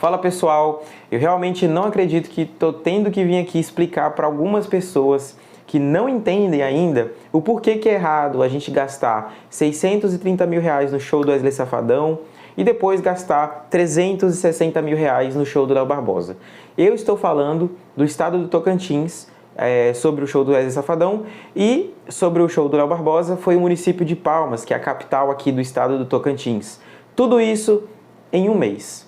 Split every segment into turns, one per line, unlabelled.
Fala pessoal, eu realmente não acredito que estou tendo que vir aqui explicar para algumas pessoas que não entendem ainda o porquê que é errado a gente gastar 630 mil reais no show do Wesley Safadão e depois gastar 360 mil reais no show do Léo Barbosa. Eu estou falando do estado do Tocantins, sobre o show do Wesley Safadão, e sobre o show do Léo Barbosa foi o município de Palmas, que é a capital aqui do estado do Tocantins. Tudo isso em um mês.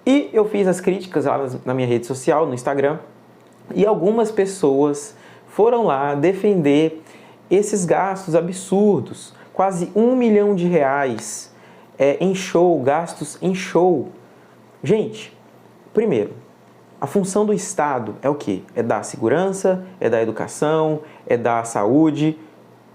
E eu fiz as críticas lá na minha rede social, no Instagram, e algumas pessoas foram lá defender esses gastos absurdos, quase R$1 milhão em show, gastos em show. Gente, primeiro, a função do Estado é o quê? É dar segurança, é dar educação, é dar saúde,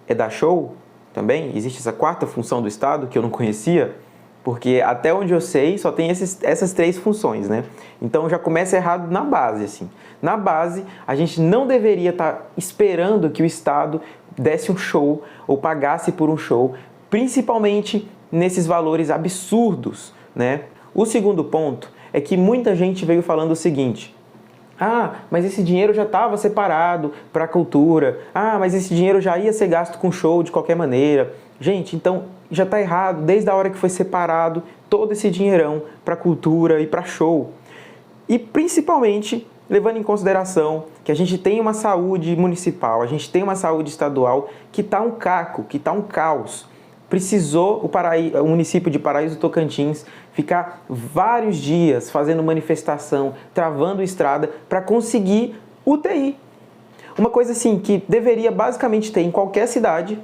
é dar show também? Existe essa quarta função do Estado que eu não conhecia? Porque até onde eu sei, só tem essas três funções, né? Então já começa errado na base, assim. Na base, a gente não deveria estar esperando que o Estado desse um show ou pagasse por um show, principalmente nesses valores absurdos, né? O segundo ponto é que muita gente veio falando o seguinte: ah, mas esse dinheiro já estava separado para a cultura. Ah, mas esse dinheiro já ia ser gasto com show de qualquer maneira. Gente, então já está errado desde a hora que foi separado todo esse dinheirão para cultura e para show. E principalmente levando em consideração que a gente tem uma saúde municipal, a gente tem uma saúde estadual que está um caco, que está um caos. Precisou o município de Paraíso do Tocantins ficar vários dias fazendo manifestação, travando estrada para conseguir UTI. Uma coisa assim que deveria basicamente ter em qualquer cidade,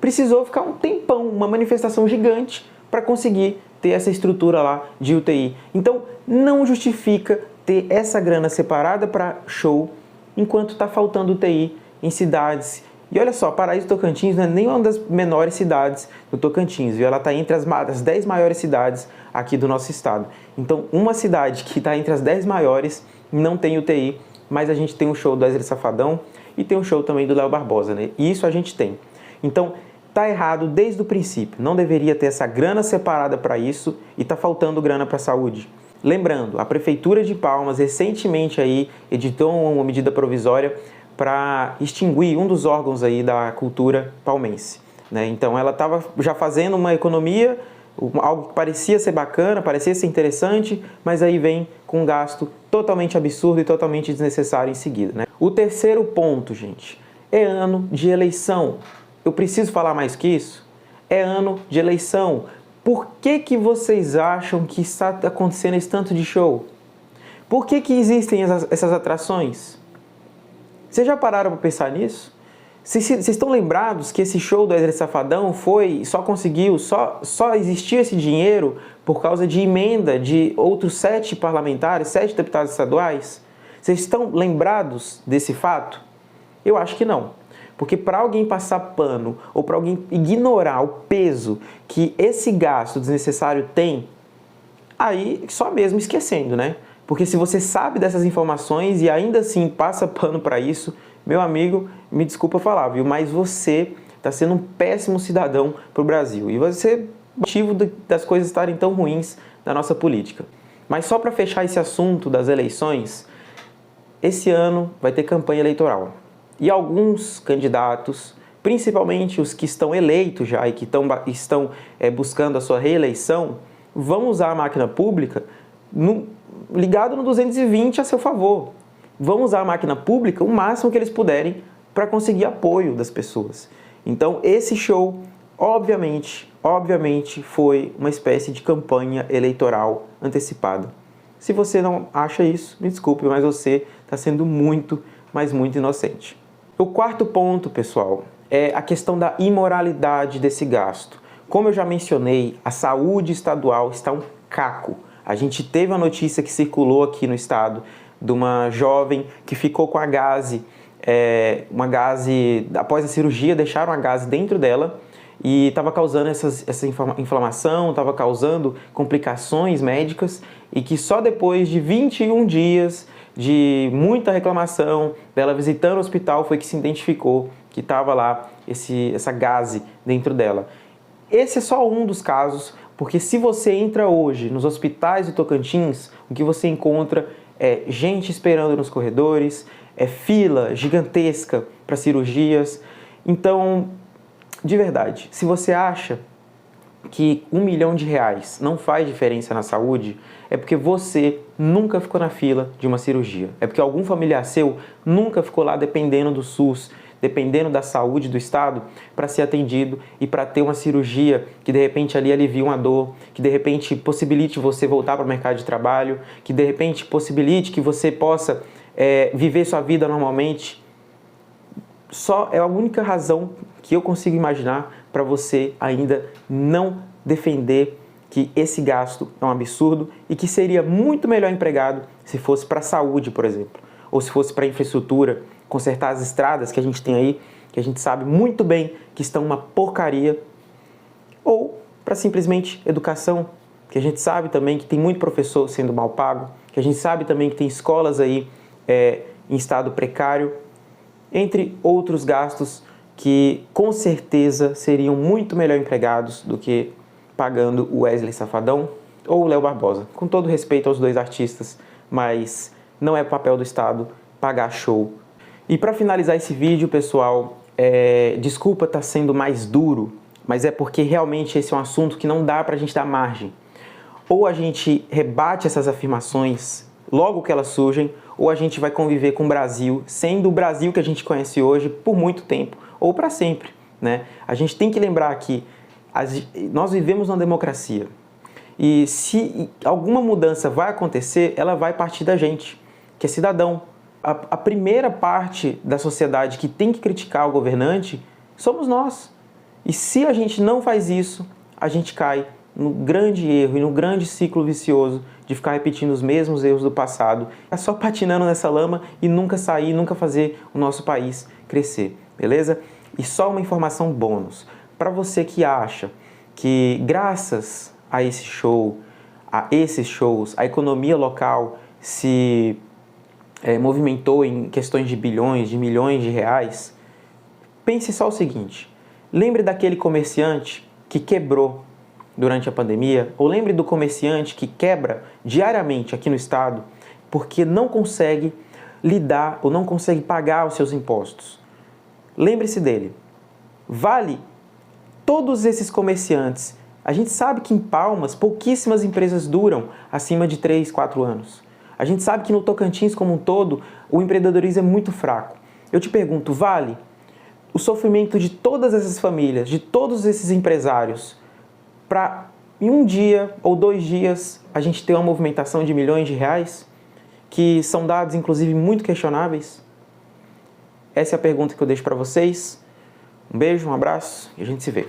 precisou ficar um tempão, uma manifestação gigante para conseguir ter essa estrutura lá de UTI. Então não justifica ter essa grana separada para show enquanto está faltando UTI em cidades. E olha só, Paraíso do Tocantins não é nem uma das menores cidades do Tocantins, viu? Ela está entre as 10 maiores cidades aqui do nosso estado. Então, uma cidade que está entre as 10 maiores não tem UTI, mas a gente tem um show do Wesley Safadão e tem um show também do Léo Barbosa, né? E isso a gente tem. Então, tá errado desde o princípio. Não deveria ter essa grana separada para isso e tá faltando grana para a saúde. Lembrando, a Prefeitura de Palmas recentemente aí editou uma medida provisória para extinguir um dos órgãos aí da cultura palmense, né? Então ela estava já fazendo uma economia, algo que parecia ser bacana, parecia ser interessante, mas aí vem com um gasto totalmente absurdo e totalmente desnecessário em seguida, né? O terceiro ponto, gente, é ano de eleição. Eu preciso falar mais que isso? É ano de eleição. Por que vocês acham que está acontecendo esse tanto de show? Por que existem essas atrações? Vocês já pararam para pensar nisso? Vocês estão lembrados que esse show do Wesley Safadão só existiu esse dinheiro por causa de emenda de outros 7 parlamentares, 7 deputados estaduais? Vocês estão lembrados desse fato? Eu acho que não. Porque para alguém passar pano ou para alguém ignorar o peso que esse gasto desnecessário tem, aí só mesmo esquecendo, né? Porque se você sabe dessas informações e ainda assim passa pano para isso, meu amigo, me desculpa falar, viu? Mas você está sendo um péssimo cidadão para o Brasil. E você é motivo das coisas estarem tão ruins na nossa política. Mas só para fechar esse assunto das eleições, esse ano vai ter campanha eleitoral. E alguns candidatos, principalmente os que estão eleitos já e que estão buscando a sua reeleição, vão usar a máquina pública ligado no 220 a seu favor. Vão usar a máquina pública o máximo que eles puderem para conseguir apoio das pessoas. Então esse show, obviamente, foi uma espécie de campanha eleitoral antecipada. Se você não acha isso, me desculpe, mas você está sendo muito, mas muito inocente. O quarto ponto, pessoal, é a questão da imoralidade desse gasto. Como eu já mencionei, a saúde estadual está um caco. A gente teve a notícia que circulou aqui no estado de uma jovem que ficou com após a cirurgia, deixaram a gase dentro dela e estava causando essa inflamação, estava causando complicações médicas e que só depois de 21 dias de muita reclamação dela visitando o hospital foi que se identificou que estava lá essa gase dentro dela. Esse é só um dos casos, Porque se você entra hoje nos hospitais do Tocantins, o que você encontra é gente esperando nos corredores, é fila gigantesca para cirurgias. Então, de verdade, se você acha que R$1 milhão não faz diferença na saúde, é porque você nunca ficou na fila de uma cirurgia. É porque algum familiar seu nunca ficou lá dependendo do SUS, dependendo da saúde do Estado para ser atendido e para ter uma cirurgia que de repente ali alivie uma dor, que de repente possibilite você voltar para o mercado de trabalho, que de repente possibilite que você possa viver sua vida normalmente. Só é a única razão que eu consigo imaginar para você ainda não defender que esse gasto é um absurdo e que seria muito melhor empregado se fosse para a saúde, por exemplo, ou se fosse para a infraestrutura, consertar as estradas que a gente tem aí, que a gente sabe muito bem que estão uma porcaria, ou para simplesmente educação, que a gente sabe também que tem muito professor sendo mal pago, que a gente sabe também que tem escolas aí em estado precário, entre outros gastos que com certeza seriam muito melhor empregados do que pagando o Wesley Safadão ou o Léo Barbosa. Com todo respeito aos dois artistas, mas não é papel do Estado pagar show. E para finalizar esse vídeo, pessoal, desculpa estar sendo mais duro, mas é porque realmente esse é um assunto que não dá para a gente dar margem. Ou a gente rebate essas afirmações logo que elas surgem, ou a gente vai conviver com o Brasil, sendo o Brasil que a gente conhece hoje por muito tempo, ou para sempre, né? A gente tem que lembrar que nós vivemos numa democracia, e se alguma mudança vai acontecer, ela vai partir da gente, que é cidadão. A primeira parte da sociedade que tem que criticar o governante somos nós. E se a gente não faz isso, a gente cai no grande erro e no grande ciclo vicioso de ficar repetindo os mesmos erros do passado, só patinando nessa lama e nunca sair, nunca fazer o nosso país crescer, beleza? E só uma informação bônus, para você que acha que graças a esse show, a esses shows, a economia local se movimentou em questões de bilhões, de milhões de reais, pense só o seguinte, lembre daquele comerciante que quebrou durante a pandemia, ou lembre do comerciante que quebra diariamente aqui no estado porque não consegue lidar ou não consegue pagar os seus impostos. Lembre-se dele. Vale todos esses comerciantes. A gente sabe que em Palmas pouquíssimas empresas duram acima de 3, 4 anos. A gente sabe que no Tocantins como um todo o empreendedorismo é muito fraco. Eu te pergunto, vale o sofrimento de todas essas famílias, de todos esses empresários, para em um dia ou 2 dias a gente ter uma movimentação de milhões de reais, que são dados inclusive muito questionáveis? Essa é a pergunta que eu deixo para vocês. Um beijo, um abraço e a gente se vê.